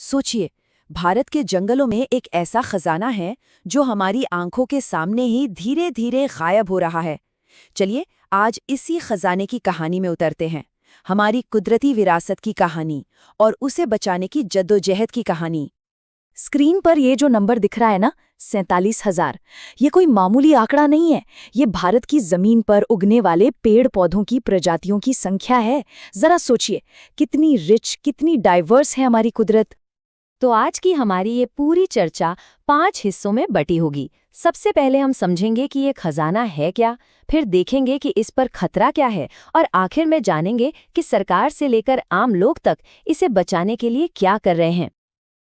सोचिए, भारत के जंगलों में एक ऐसा खजाना है जो हमारी आंखों के सामने ही धीरे धीरे गायब हो रहा है। चलिए, आज इसी खजाने की कहानी में उतरते हैं। हमारी कुदरती विरासत की कहानी और उसे बचाने की जद्दोजहद की कहानी। स्क्रीन पर ये जो नंबर दिख रहा है ना, 47,000, ये कोई मामूली आंकड़ा नहीं है। ये भारत की जमीन पर उगने वाले पेड़ पौधों की प्रजातियों की संख्या है। जरा सोचिए, कितनी रिच, कितनी डाइवर्स है हमारी कुदरत। तो आज की हमारी ये पूरी चर्चा 5 हिस्सों में बटी होगी। सबसे पहले हम समझेंगे कि ये खजाना है क्या, फिर देखेंगे कि इस पर खतरा क्या है, और आखिर में जानेंगे कि सरकार से लेकर आम लोग तक इसे बचाने के लिए क्या कर रहे हैं।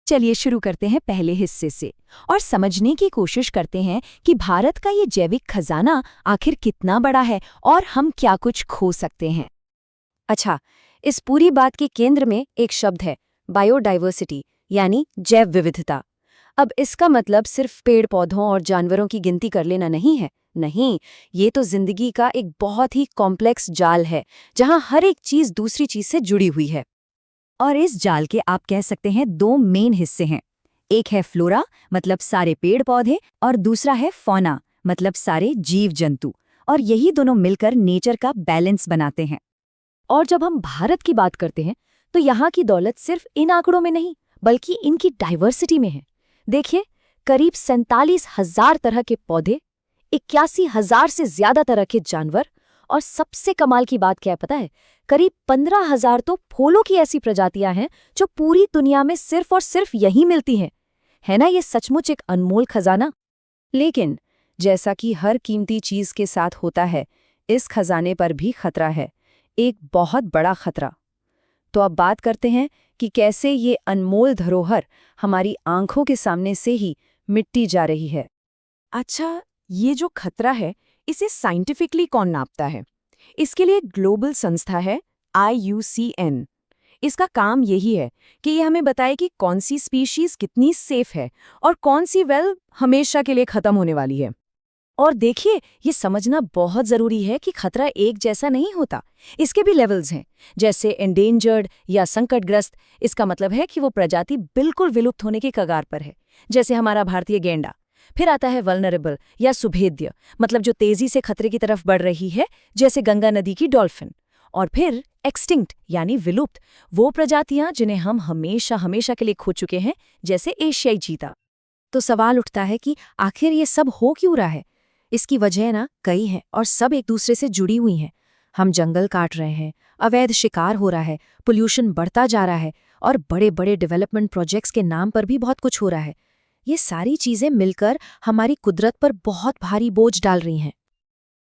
चलिए शुरू करते हैं पहले हिस्से से और समझने की कोशिश करते हैं कि भारत का ये जैविक खजाना आखिर कितना बड़ा है और हम क्या कुछ खो सकते हैं। अच्छा, इस पूरी बात के केंद्र में एक शब्द है, बायोडाइवर्सिटी, यानी जैव विविधता। अब इसका मतलब सिर्फ पेड़ पौधों और जानवरों की गिनती कर लेना नहीं है। नहीं, ये तो जिंदगी का एक बहुत ही कॉम्प्लेक्स जाल है, जहां हर एक चीज दूसरी चीज से जुड़ी हुई है। और इस जाल के आप कह सकते हैं 2 मेन हिस्से हैं। एक है फ्लोरा, मतलब सारे पेड़ पौधे, और दूसरा है फौना, मतलब सारे जीव जंतु। और यही दोनों मिलकर नेचर का बैलेंस बनाते हैं। और जब हम भारत की बात करते हैं तो यहाँ की दौलत सिर्फ इन आंकड़ों में नहीं, बल्कि इनकी डाइवर्सिटी में है। देखिए, करीब 47,000 तरह के पौधे, 81,000 से ज्यादा तरह के जानवर, और सबसे कमाल की बात क्या है पता है? करीब 15,000 तो फूलों की ऐसी प्रजातियां हैं जो पूरी दुनिया में सिर्फ और सिर्फ यहीं मिलती हैं। है ना ये सचमुच एक अनमोल खजाना? लेकिन जैसा कि हर कीमती चीज के साथ होता है, इस खजाने पर भी खतरा है, एक बहुत बड़ा खतरा। तो अब बात करते हैं कि कैसे ये अनमोल धरोहर हमारी आंखों के सामने से ही मिटती जा रही है। अच्छा, ये जो खतरा है, इसे साइंटिफिकली कौन नापता है? इसके लिए एक ग्लोबल संस्था है, IUCN। इसका काम यही है कि ये हमें बताए कि कौन सी स्पीशीज कितनी सेफ है और कौन सी हमेशा के लिए खत्म होने वाली है। और देखिए, ये समझना बहुत जरूरी है कि खतरा एक जैसा नहीं होता। इसके भी लेवल्स हैं, जैसे एंडेंजर्ड या संकटग्रस्त। इसका मतलब है कि वो प्रजाति बिल्कुल विलुप्त होने के कगार पर है, जैसे हमारा भारतीय गेंडा। फिर आता है वल्नरेबल या सुभेद्य, मतलब जो तेजी से खतरे की तरफ बढ़ रही है, जैसे गंगा नदी की डॉल्फिन। और फिर एक्सटिंक्ट यानी विलुप्त, वो प्रजातियां जिन्हें हम हमेशा हमेशा के लिए खो चुके हैं, जैसे एशियाई चीता। तो सवाल उठता है कि आखिर ये सब हो क्यों रहा है? इसकी वजह ना कई हैं और सब एक दूसरे से जुड़ी हुई हैं। हम जंगल काट रहे हैं, अवैध शिकार हो रहा है, पोल्यूशन बढ़ता जा रहा है, और बड़े बड़े डेवलपमेंट प्रोजेक्ट्स के नाम पर भी बहुत कुछ हो रहा है। ये सारी चीजें मिलकर हमारी कुदरत पर बहुत भारी बोझ डाल रही हैं।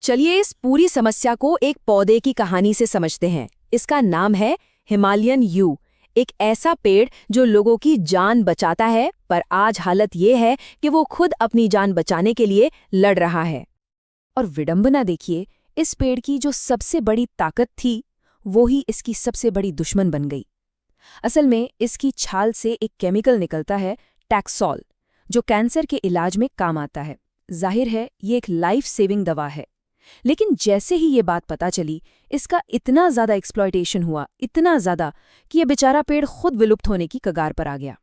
चलिए इस पूरी समस्या को एक पौधे की कहानी से समझते हैं। इसका नाम है हिमालयन यू, एक ऐसा पेड़ जो लोगों की जान बचाता है, पर आज हालत ये है कि वो खुद अपनी जान बचाने के लिए लड़ रहा है। और विडंबना देखिए, इस पेड़ की जो सबसे बड़ी ताकत थी, वो ही इसकी सबसे बड़ी दुश्मन बन गई। असल में इसकी छाल से एक केमिकल निकलता है, टैक्सोल, जो कैंसर के इलाज में काम आता है। जाहिर है ये एक लाइफ सेविंग दवा है। लेकिन जैसे ही ये बात पता चली, इसका इतना ज्यादा एक्सप्लॉयटेशन हुआ, इतना ज्यादा, कि ये बेचारा पेड़ खुद विलुप्त होने की कगार पर आ गया।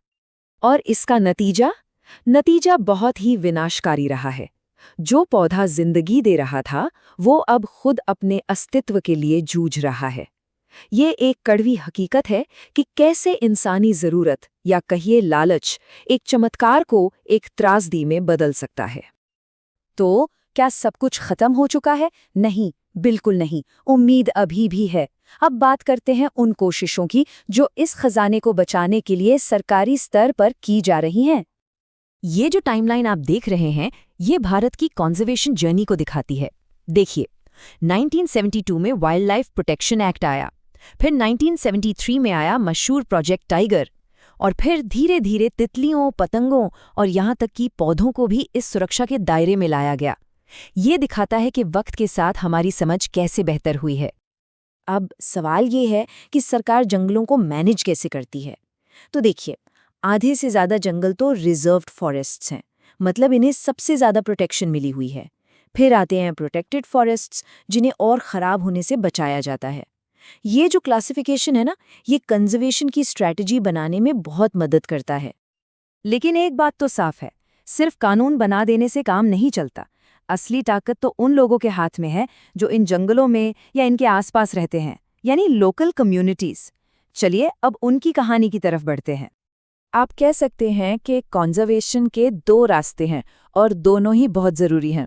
और इसका नतीजा बहुत ही विनाशकारी रहा है। जो पौधा जिंदगी दे रहा था, वो अब खुद अपने अस्तित्व के लिए जूझ रहा है। ये एक कड़वी हकीकत है कि कैसे इंसानी जरूरत, या कहिए लालच, एक चमत्कार को एक त्रासदी में बदल सकता है। तो क्या सब कुछ खत्म हो चुका है? नहीं, बिल्कुल नहीं। उम्मीद अभी भी है। अब बात करते हैं उन कोशिशों की जो इस खजाने को बचाने के लिए सरकारी स्तर पर की जा रही हैं। ये जो टाइमलाइन आप देख रहे हैं, ये भारत की कंजर्वेशन जर्नी को दिखाती है। देखिए, 1972 में वाइल्ड लाइफ प्रोटेक्शन एक्ट आया, फिर 1973 में आया मशहूर प्रोजेक्ट टाइगर, और फिर धीरे धीरे तितलियों, पतंगों और यहाँ तक कि पौधों को भी इस सुरक्षा के दायरे में लाया गया। ये दिखाता है कि वक्त के साथ हमारी समझ कैसे बेहतर हुई है। अब सवाल ये है कि सरकार जंगलों को मैनेज कैसे करती है। तो देखिए, आधे से ज़्यादा जंगल तो रिजर्व्ड फॉरेस्ट्स हैं, मतलब इन्हें सबसे ज़्यादा प्रोटेक्शन मिली हुई है। फिर आते हैं प्रोटेक्टेड फॉरेस्ट्स, जिन्हें और ख़राब होने से बचाया जाता है। ये जो क्लासिफिकेशन है ना, ये कंजर्वेशन की स्ट्रैटेजी बनाने में बहुत मदद करता है। लेकिन एक बात तो साफ है, सिर्फ कानून बना देने से काम नहीं चलता। असली ताकत तो उन लोगों के हाथ में है जो इन जंगलों में या इनके आसपास रहते हैं, यानी लोकल कम्युनिटीज। चलिए अब उनकी कहानी की तरफ बढ़ते हैं। आप कह सकते हैं कि कंजर्वेशन के दो रास्ते हैं और दोनों ही बहुत ज़रूरी हैं।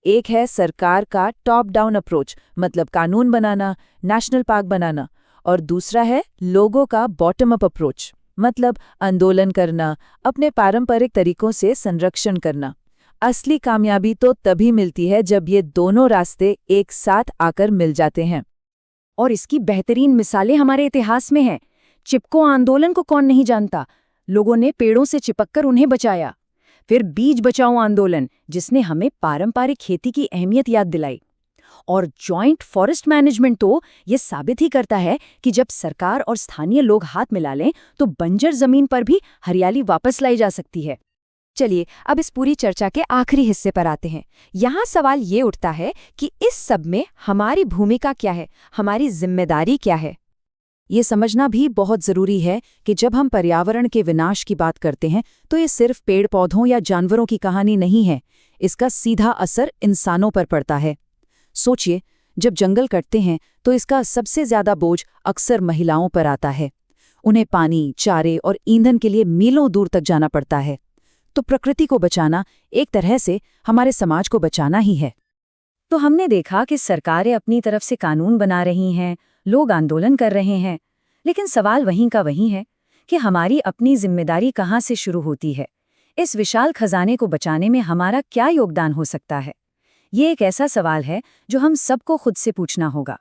एक है सरकार का टॉप डाउन अप्रोच, मतलब कानून बनाना, नेशनल पार्क बनाना, और दूसरा है लोगों का बॉटम अप अप्रोच, मतलब आंदोलन करना, अपने पारंपरिक तरीकों से संरक्षण करना। असली कामयाबी तो तभी मिलती है जब ये दोनों रास्ते एक साथ आकर मिल जाते हैं। और इसकी बेहतरीन मिसालें हमारे इतिहास में हैं। चिपको आंदोलन को कौन नहीं जानता? लोगों ने पेड़ों से चिपककर उन्हें बचाया। फिर बीज बचाओ आंदोलन, जिसने हमें पारंपरिक खेती की अहमियत याद दिलाई। और जॉइंट फॉरेस्ट मैनेजमेंट तो ये साबित ही करता है कि जब सरकार और स्थानीय लोग हाथ मिला लें तो बंजर जमीन पर भी हरियाली वापस लाई जा सकती है। चलिए अब इस पूरी चर्चा के आखिरी हिस्से पर आते हैं। यहाँ सवाल ये उठता है कि इस सब में हमारी भूमिका क्या है, हमारी जिम्मेदारी क्या है। ये समझना भी बहुत ज़रूरी है कि जब हम पर्यावरण के विनाश की बात करते हैं तो ये सिर्फ पेड़ पौधों या जानवरों की कहानी नहीं है, इसका सीधा असर इंसानों पर पड़ता है। सोचिए, जब जंगल कटते हैं तो इसका सबसे ज़्यादा बोझ अक्सर महिलाओं पर आता है। उन्हें पानी, चारे और ईंधन के लिए मीलों दूर तक जाना पड़ता है। तो प्रकृति को बचाना एक तरह से हमारे समाज को बचाना ही है। तो हमने देखा कि सरकारें अपनी तरफ से कानून बना रही हैं, लोग आंदोलन कर रहे हैं, लेकिन सवाल वहीं का वहीं है कि हमारी अपनी जिम्मेदारी कहाँ से शुरू होती है। इस विशाल खजाने को बचाने में हमारा क्या योगदान हो सकता है? ये एक ऐसा सवाल है जो हम सबको खुद से पूछना होगा।